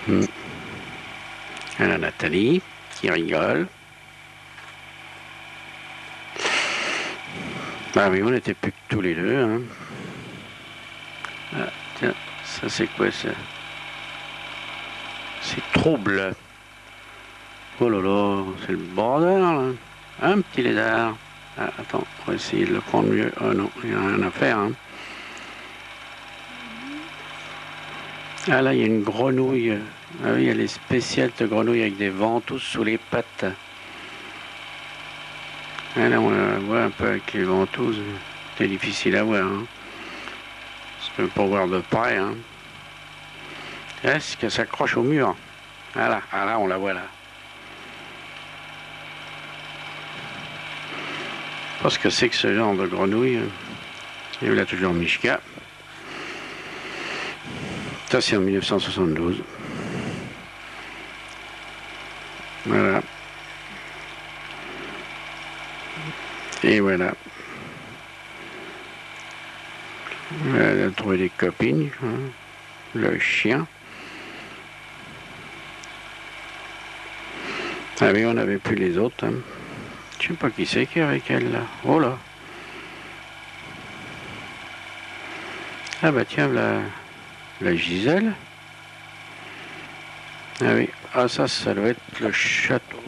Elle a Nathalie qui rigole. Bah oui, on n'était plus que tous les deux. Hein. Ah, tiens, ça c'est quoi ça? C'est trouble. Oh là là, c'est le bordel là. Un petit lézard. Ah, attends, on va essayer de le prendre mieux. Oh non, il n'y a rien à faire. Hein. Ah là, il y a une grenouille. Ah oui, elle est spéciale, cette grenouille, avec des ventouses sous les pattes. Ah là, on la voit un peu avec les ventouses. C'est difficile à voir. Hein. Parce que pour voir de près. Hein. Est-ce qu'elle s'accroche au mur? Voilà, ah là, on la voit là. Je pense que c'est que ce genre de grenouille. Il y a toujours Mishka. Ça, c'est en 1972. Voilà. Et voilà. Elle a trouvé des copines. Hein. Le chien. Ah oui, on n'avait plus les autres. Hein. Je sais pas qui c'est qui est avec elle là. Oh là. Ah bah tiens, la Gisèle. Ah oui. Ah ça doit être le château.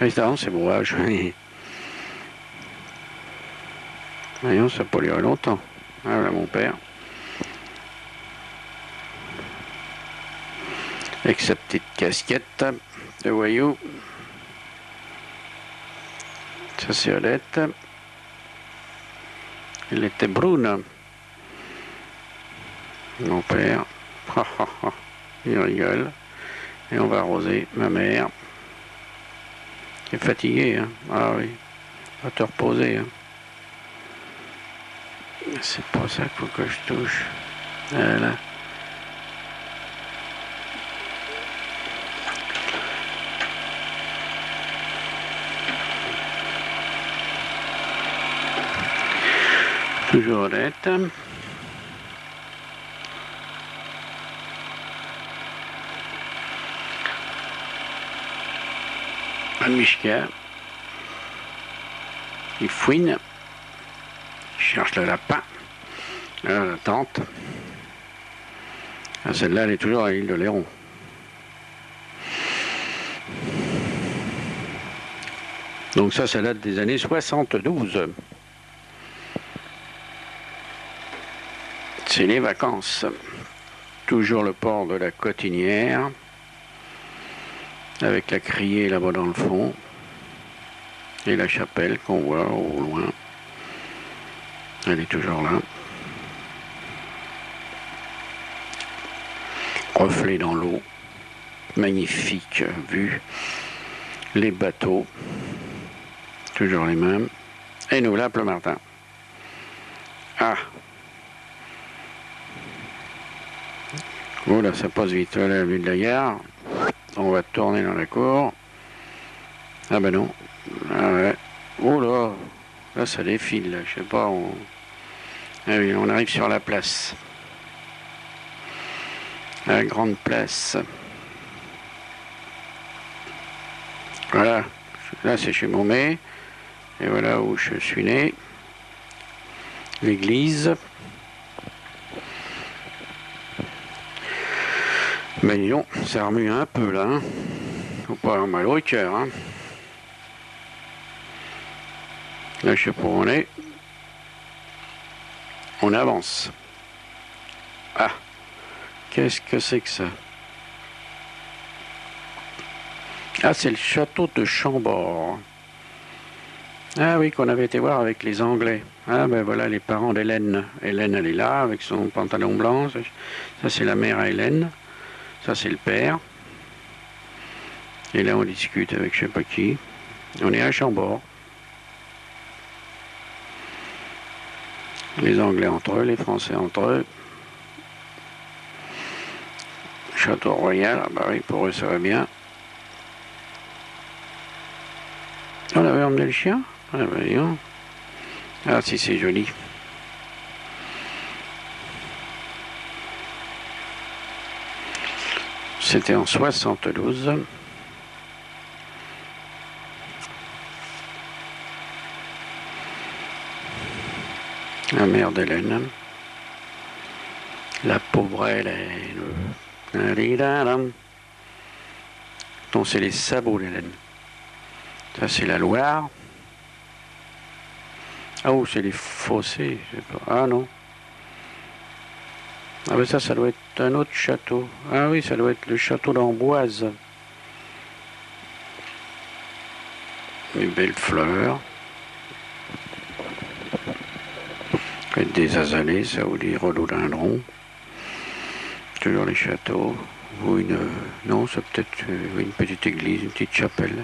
Évidemment, c'est brouillage. Voyons, ça peut durer longtemps. Ah voilà mon père. Avec sa petite casquette de voyou. Ça c'est Olette. Elle était brune. Mon père. Il rigole. Et on va arroser ma mère. Qui est fatiguée. Hein. Ah oui. Va te reposer. Hein. C'est pas ça qu'il faut que je touche. Voilà. Toujours honnête. Mishka. Il fouine. Il cherche le lapin. Là, la tante. Ah, celle-là, elle est toujours à l'île de Léron. Donc ça date des années 72. C'est les vacances. Toujours le port de la Cotinière. Avec la criée là-bas dans le fond. Et la chapelle qu'on voit au loin. Elle est toujours là. Reflet dans l'eau. Magnifique vue. Les bateaux. Toujours les mêmes. Et nous là, Pleumartin. Ah. Oh là, ça passe vite. Voilà la vue de la gare. On va tourner dans la cour. Ah ben non. Ah ouais. Oh là. Là, ça défile. Là. Je sais pas. Ah oui, on arrive sur la place. La grande place. Voilà. Là, c'est chez Montmet. Et voilà où je suis né. L'église. Mais disons, ça remue un peu là. Hein. Faut pas avoir mal au cœur. Hein. Là, je sais pas où on est. On avance. Ah, qu'est-ce que c'est que ça? Ah, c'est le château de Chambord. Ah oui, qu'on avait été voir avec les Anglais. Ah ben voilà les parents d'Hélène. Hélène, elle est là avec son pantalon blanc. Ça, c'est la mère à Hélène. Ça, c'est le père. Et là, on discute avec je sais pas qui. On est à Chambord. Les Anglais entre eux, les Français entre eux. Château Royal, ah bah oui, pour eux, ça va bien. On avait emmené le chien? Ah bah voyons. Ah si, c'est joli. C'était en 72. La mère d'Hélène. La pauvre Hélène. Donc c'est les sabots d'Hélène. Ça c'est la Loire. Ah oh, c'est les fossés. Ah non. Ah ben ça doit être un autre château. Ah oui, ça doit être le château d'Amboise. Les belles fleurs. Des azalées, ça, ou des rhododendrons. Toujours les châteaux. Ou une... Non, c'est peut-être une petite église, une petite chapelle.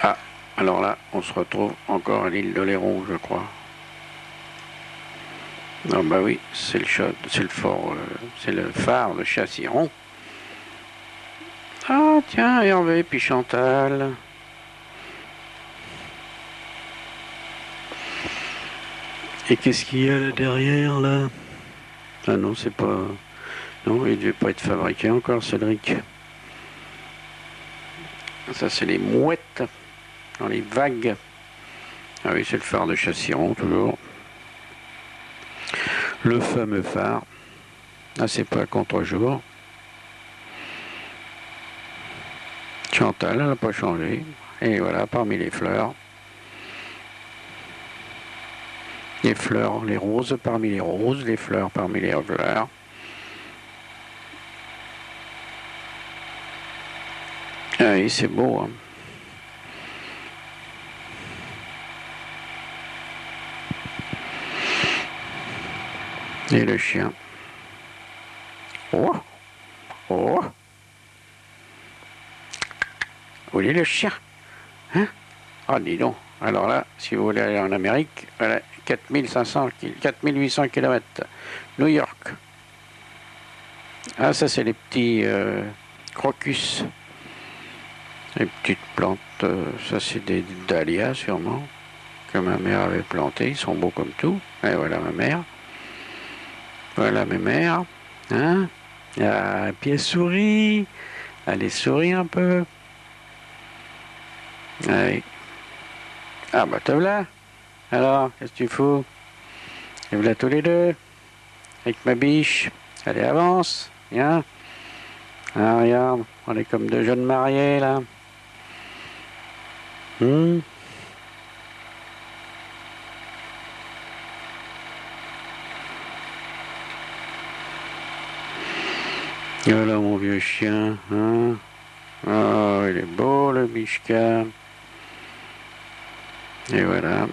Ah, alors là, on se retrouve encore à l'île d'Oléron, je crois. Ah bah oui, c'est le fort, c'est le phare de Chassiron. Ah tiens, Hervé, puis Chantal. Et qu'est-ce qu'il y a là derrière, là? Ah non, c'est pas... Non, il ne devait pas être fabriqué encore, Cédric. Ça, c'est les mouettes dans les vagues. Ah oui, c'est le phare de Chassiron, toujours. Le fameux phare. Ah, c'est pas à contre-jour. Chantal, elle n'a pas changé. Et voilà, parmi les fleurs. Les fleurs, les roses parmi les roses, les fleurs parmi les fleurs. Ah oui, c'est beau, hein. Et le chien. Oh! Oh! Où est le chien? Hein? Ah, dis donc. Alors là, si vous voulez aller en Amérique, voilà, 4800 km. New York. Ah, ça, c'est les petits crocus. Les petites plantes. Ça, c'est des dahlias, sûrement, que ma mère avait plantés. Ils sont beaux comme tout. Et voilà ma mère. Voilà mes mères. Hein? Ah, puis elle sourit. Allez, souris un peu. Allez. Ah, bah, te voilà. Alors, qu'est-ce que tu fous? Et voilà tous les deux. Avec ma biche. Allez, avance. Viens. Ah, regarde. On est comme deux jeunes mariés, là. Voilà mon vieux chien, hein. Oh, il est beau le Bichka. Et voilà.